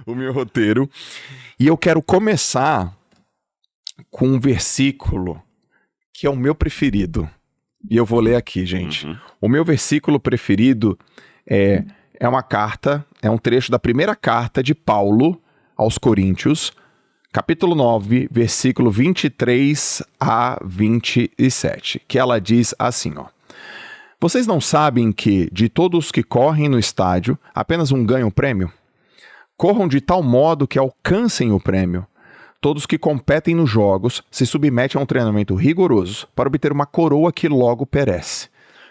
o meu roteiro. E eu quero começar com um versículo que é o meu preferido. E eu vou ler aqui, gente. O meu versículo preferido é uma carta, é um trecho da primeira carta de Paulo aos Coríntios, capítulo 9, versículo 23 a 27, que ela diz assim, ó. Vocês não sabem que, de todos os que correm no estádio, apenas um ganha o prêmio? Corram de tal modo que alcancem o prêmio. Todos que competem nos jogos se submetem a um treinamento rigoroso para obter uma coroa que logo perece.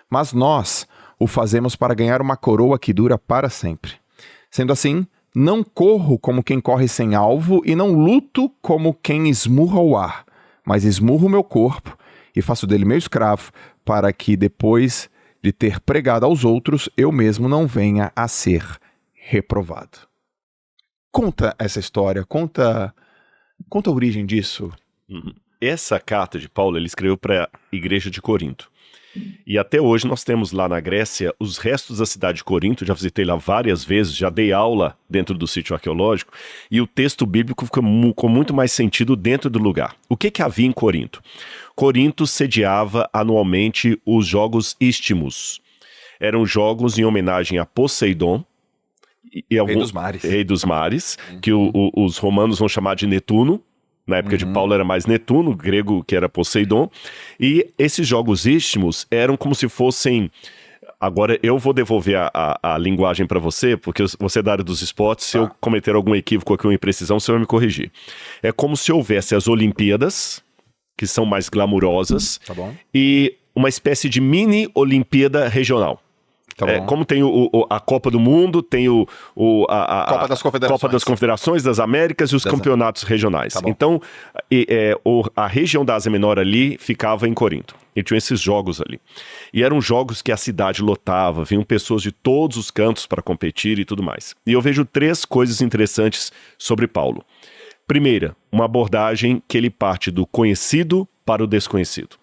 Mas nós o fazemos para ganhar uma coroa que dura para sempre. Sendo assim, não corro como quem corre sem alvo e não luto como quem esmurra o ar, mas esmurro o meu corpo e faço dele meu escravo, para que depois de ter pregado aos outros, eu mesmo não venha a ser reprovado. Conta essa história, conta a origem disso. Essa carta de Paulo ele escreveu para a igreja de Corinto. E até hoje nós temos lá na Grécia os restos da cidade de Corinto, já visitei lá várias vezes, já dei aula dentro do sítio arqueológico, e o texto bíblico fica com muito mais sentido dentro do lugar. O que havia em Corinto? Corinto sediava anualmente os Jogos Istmos. Eram jogos em homenagem a Poseidon, Rei dos Mares, que os romanos vão chamar de Netuno. Na época de Paulo era mais Netuno, grego que era Poseidon. E esses jogos istmos eram como se fossem... Agora eu vou devolver a linguagem para você, porque você é da área dos esportes, se eu cometer algum equívoco aqui ou imprecisão, você vai me corrigir. É como se houvesse as Olimpíadas, que são mais glamurosas, e uma espécie de mini-Olimpíada regional. Como tem a Copa do Mundo, tem a Copa das Confederações das Américas e os campeonatos regionais. Então, a região da Ásia Menor ali ficava em Corinto. E tinha esses jogos ali. E eram jogos que a cidade lotava, vinham pessoas de todos os cantos para competir e tudo mais. E eu vejo 3 coisas interessantes sobre Paulo. Primeira, uma abordagem que ele parte do conhecido para o desconhecido.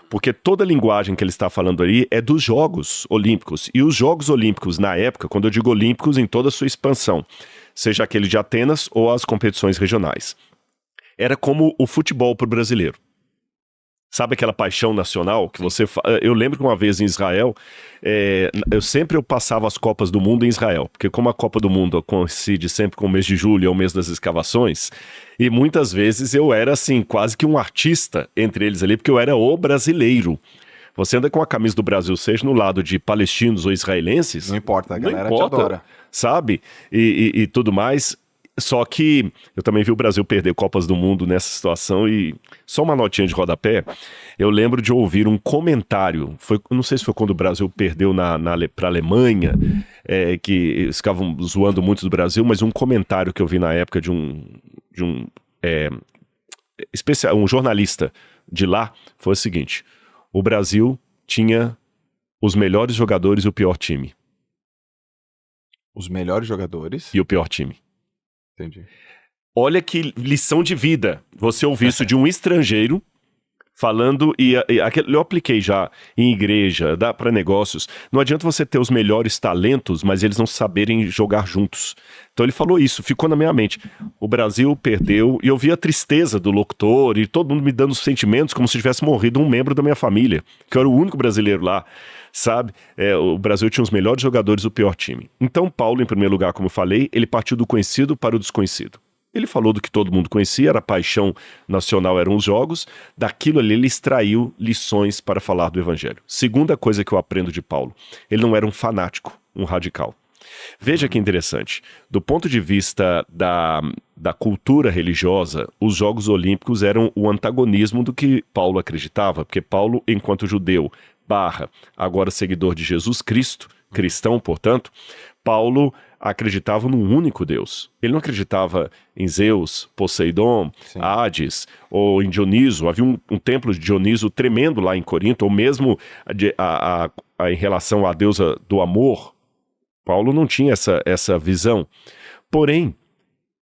Porque toda a linguagem que ele está falando ali é dos Jogos Olímpicos. E os Jogos Olímpicos, na época, quando eu digo olímpicos, em toda a sua expansão, seja aquele de Atenas ou as competições regionais, era como o futebol para o brasileiro. Sabe aquela paixão nacional que você... Eu lembro que uma vez em Israel, eu passava as Copas do Mundo em Israel, porque como a Copa do Mundo coincide sempre com o mês de julho, é o mês das escavações, e muitas vezes eu era assim, quase que um artista entre eles ali, porque eu era o brasileiro. Você anda com a camisa do Brasil, seja no lado de palestinos ou israelenses... Não importa, a galera te adora. Sabe? E tudo mais... Só que eu também vi o Brasil perder Copas do Mundo nessa situação e só uma notinha de rodapé, eu lembro de ouvir um comentário, não sei se foi quando o Brasil perdeu para a Alemanha, que eles ficavam zoando muito do Brasil, mas um comentário que eu vi na época de um jornalista de lá foi o seguinte: o Brasil tinha os melhores jogadores e o pior time. Os melhores jogadores? E o pior time. Entendi. Olha que lição de vida. Você ouvir isso de um estrangeiro falando, eu apliquei já em igreja, dá para negócios. Não adianta você ter os melhores talentos, mas eles não saberem jogar juntos. Então ele falou isso, ficou na minha mente. O Brasil perdeu, e eu vi a tristeza do locutor, e todo mundo me dando sentimentos como se tivesse morrido um membro da minha família, que eu era o único brasileiro lá, sabe? O Brasil tinha os melhores jogadores e o pior time. Então Paulo, em primeiro lugar, como eu falei, ele partiu do conhecido para o desconhecido. Ele falou do que todo mundo conhecia, era a paixão nacional, eram os jogos. Daquilo ali ele extraiu lições para falar do evangelho. Segunda coisa que eu aprendo de Paulo, ele não era um fanático, um radical. Veja que interessante, do ponto de vista da cultura religiosa, os Jogos Olímpicos eram o antagonismo do que Paulo acreditava, porque Paulo, enquanto judeu, agora seguidor de Jesus Cristo, cristão, portanto, Paulo acreditava num único Deus. Ele não acreditava em Zeus, Poseidon, Hades ou em Dioniso. Havia um templo de Dioniso tremendo lá em Corinto, ou mesmo em relação à deusa do amor. Paulo não tinha essa visão. Porém,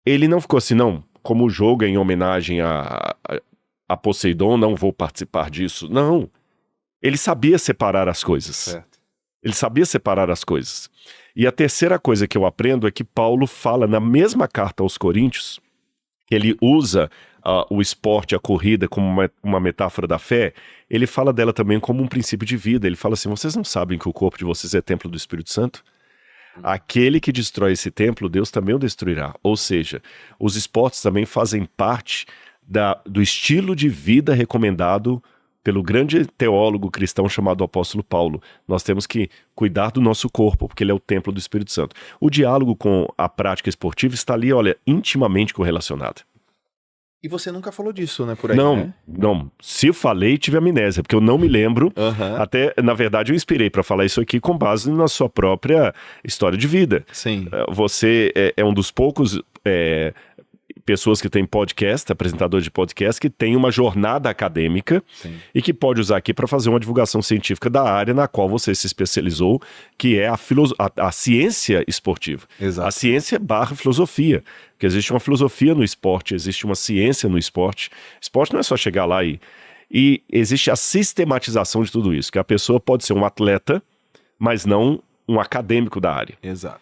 ele não ficou assim, não, como o jogo é em homenagem a Poseidon, não vou participar disso. Não. Ele sabia separar as coisas. Certo. Ele sabia separar as coisas. E a terceira coisa que eu aprendo é que Paulo fala na mesma carta aos Coríntios, que ele usa o esporte, a corrida, como uma metáfora da fé. Ele fala dela também como um princípio de vida. Ele fala assim, vocês não sabem que o corpo de vocês é templo do Espírito Santo? Aquele que destrói esse templo, Deus também o destruirá. Ou seja, os esportes também fazem parte do estilo de vida recomendado pelo grande teólogo cristão chamado apóstolo Paulo. Nós temos que cuidar do nosso corpo, porque ele é o templo do Espírito Santo. O diálogo com a prática esportiva está ali, olha, intimamente correlacionado. E você nunca falou disso, né, por aí, Não, né? não. Se eu falei, tive amnésia, porque eu não me lembro. Até, na verdade, eu inspirei para falar isso aqui com base na sua própria história de vida. Sim. Você é um dos poucos pessoas que têm podcast, apresentador de podcast, que tem uma jornada acadêmica. Sim. E que pode usar aqui para fazer uma divulgação científica da área na qual você se especializou, que é a ciência esportiva. Exato. A ciência / filosofia. Porque existe uma filosofia no esporte, existe uma ciência no esporte. Esporte não é só chegar lá e existe a sistematização de tudo isso, que a pessoa pode ser um atleta, mas não um acadêmico da área. Exato.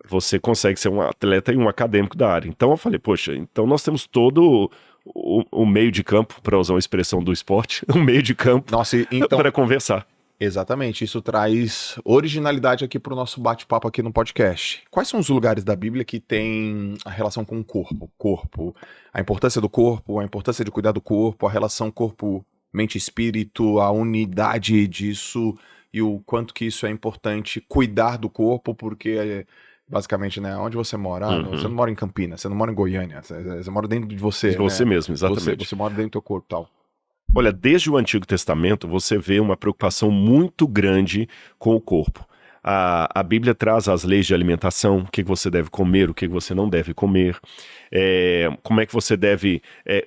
Você consegue ser um atleta e um acadêmico da área. Então eu falei, poxa, então nós temos todo o meio de campo, para usar uma expressão do esporte, um meio de campo para conversar. Exatamente, isso traz originalidade aqui para o nosso bate-papo aqui no podcast. Quais são os lugares da Bíblia que tem a relação com o corpo? A importância do corpo, a importância de cuidar do corpo, a relação corpo, mente e espírito, a unidade disso e o quanto que isso é importante cuidar do corpo, porque basicamente, né, onde você mora? Você não mora em Campinas, você não mora em Goiânia, você mora dentro de você. De você mesmo, exatamente. Você mora dentro do teu corpo e tal. Olha, desde o Antigo Testamento você vê uma preocupação muito grande com o corpo. A Bíblia traz as leis de alimentação, o que você deve comer, o que você não deve comer, como é que você deve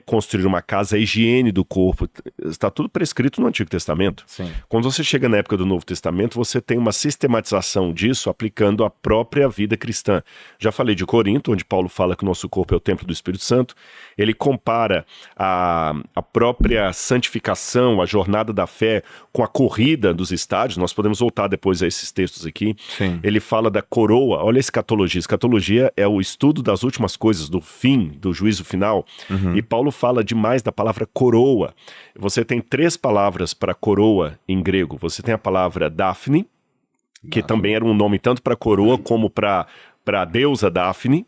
construir uma casa, a higiene do corpo, está tudo prescrito no Antigo Testamento. Sim. Quando você chega na época do Novo Testamento, você tem uma sistematização disso aplicando a própria vida cristã. Já falei de Corinto, onde Paulo fala que o nosso corpo é o templo do Espírito Santo. Ele compara a própria santificação, a jornada da fé com a corrida dos estádios. Nós podemos voltar depois a esses textos aqui. Sim. Ele fala da coroa. Olha a escatologia. Escatologia é o estudo das últimas coisas, do fim, do juízo final. E Paulo fala demais da palavra coroa. Você tem 3 palavras para coroa em grego. Você tem a palavra Daphne, que também era um nome tanto para coroa como para a deusa Daphne,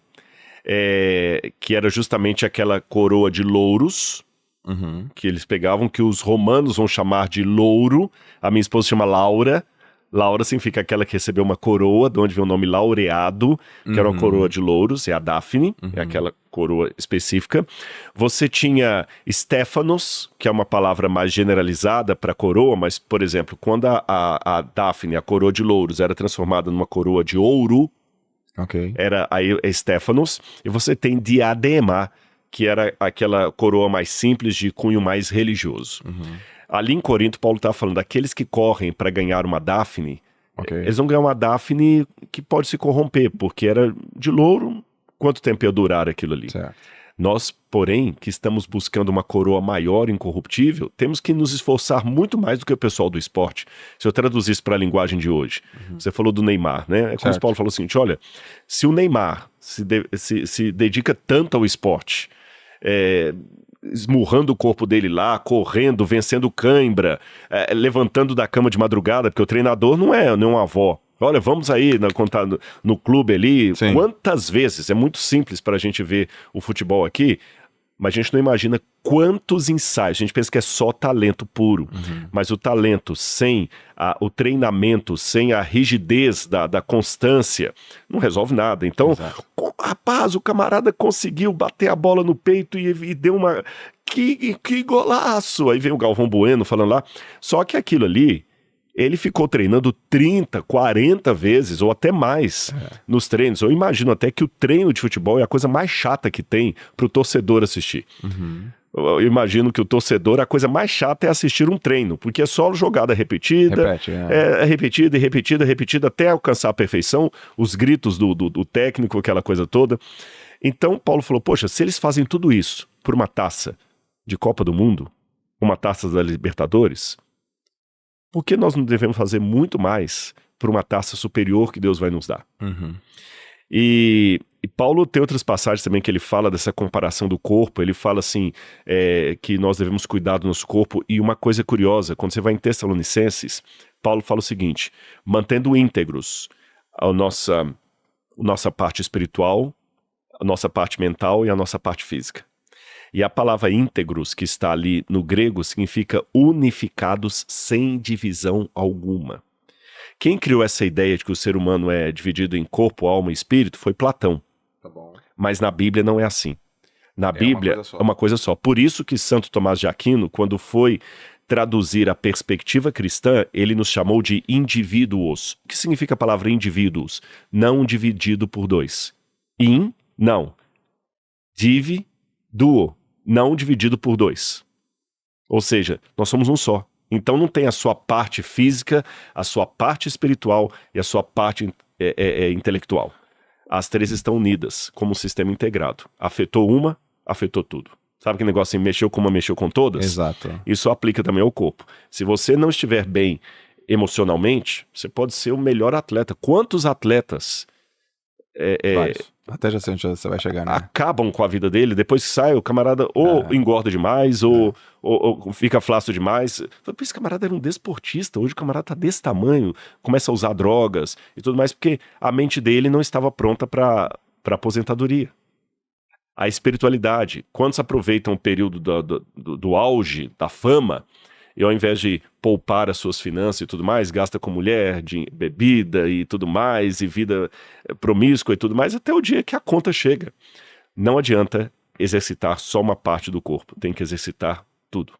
que era justamente aquela coroa de louros, que eles pegavam, que os romanos vão chamar de louro. A minha esposa chama Laura. Laura significa aquela que recebeu uma coroa, de onde vem o nome laureado, que era uma coroa de louros, é a Daphne, é aquela coroa específica. Você tinha Stéphanos, que é uma palavra mais generalizada para coroa, mas, por exemplo, quando a Daphne, a coroa de louros, era transformada numa coroa de ouro, era aí Stéphanos, e você tem diadema, que era aquela coroa mais simples, de cunho mais religioso. Ali em Corinto, Paulo está falando daqueles que correm para ganhar uma Daphne, eles vão ganhar uma Daphne que pode se corromper, porque era de louro, quanto tempo ia durar aquilo ali? Certo. Nós, porém, que estamos buscando uma coroa maior, incorruptível, temos que nos esforçar muito mais do que o pessoal do esporte. Se eu traduzir isso para a linguagem de hoje, você falou do Neymar, né? É como o Paulo falou o seguinte, olha, se o Neymar se dedica tanto ao esporte, esmurrando o corpo dele lá, correndo, vencendo cãibra, levantando da cama de madrugada, porque o treinador não é uma avó. Olha, vamos aí no clube ali. Sim. Quantas vezes, é muito simples para a gente ver o futebol aqui, mas a gente não imagina quantos ensaios. A gente pensa que é só talento puro, mas o talento sem o treinamento, sem a rigidez da constância, não resolve nada. Então, rapaz, o camarada conseguiu bater a bola no peito e deu uma... Que golaço! Aí vem o Galvão Bueno falando lá. Só que aquilo ali, ele ficou treinando 30, 40 vezes ou até mais nos treinos. Eu imagino até que o treino de futebol é a coisa mais chata que tem para o torcedor assistir. Eu imagino que o torcedor, a coisa mais chata é assistir um treino, porque é só jogada repetida, repetida e repetida, repetida até alcançar a perfeição, os gritos do técnico, aquela coisa toda. Então Paulo falou, poxa, se eles fazem tudo isso por uma taça de Copa do Mundo, uma taça da Libertadores, por que nós não devemos fazer muito mais por uma taça superior que Deus vai nos dar. Uhum. E Paulo tem outras passagens também que ele fala dessa comparação do corpo. Ele fala assim, que nós devemos cuidar do nosso corpo. E uma coisa curiosa, quando você vai em Tessalonicenses, Paulo fala o seguinte: mantendo íntegros a nossa parte espiritual, a nossa parte mental e a nossa parte física. E a palavra íntegros, que está ali no grego, significa unificados sem divisão alguma. Quem criou essa ideia de que o ser humano é dividido em corpo, alma e espírito foi Platão. Tá bom. Mas na Bíblia não é assim. Na Bíblia é uma coisa só. Por isso que Santo Tomás de Aquino, quando foi traduzir a perspectiva cristã, ele nos chamou de indivíduos. O que significa a palavra indivíduos? Não dividido por dois. Não. Duo, não dividido por dois. Ou seja, nós somos um só. Então não tem a sua parte física, a sua parte espiritual e a sua parte intelectual. As três estão unidas como um sistema integrado. Afetou uma, afetou tudo. Sabe que negócio assim, mexeu com uma, mexeu com todas? Exato. Isso aplica também ao corpo. Se você não estiver bem emocionalmente, você pode ser o melhor atleta. Quantos atletas até já sei onde você vai chegar, né? acabam com a vida dele, depois que sai, o camarada ou engorda demais, ou fica flácido demais. Esse camarada era um desportista, hoje o camarada tá desse tamanho, começa a usar drogas e tudo mais, porque a mente dele não estava pronta para aposentadoria. A espiritualidade, quando se aproveitam o período do auge, da fama, e ao invés de poupar as suas finanças e tudo mais, gasta com mulher, bebida e tudo mais, e vida promíscua e tudo mais, até o dia que a conta chega. Não adianta exercitar só uma parte do corpo, tem que exercitar tudo.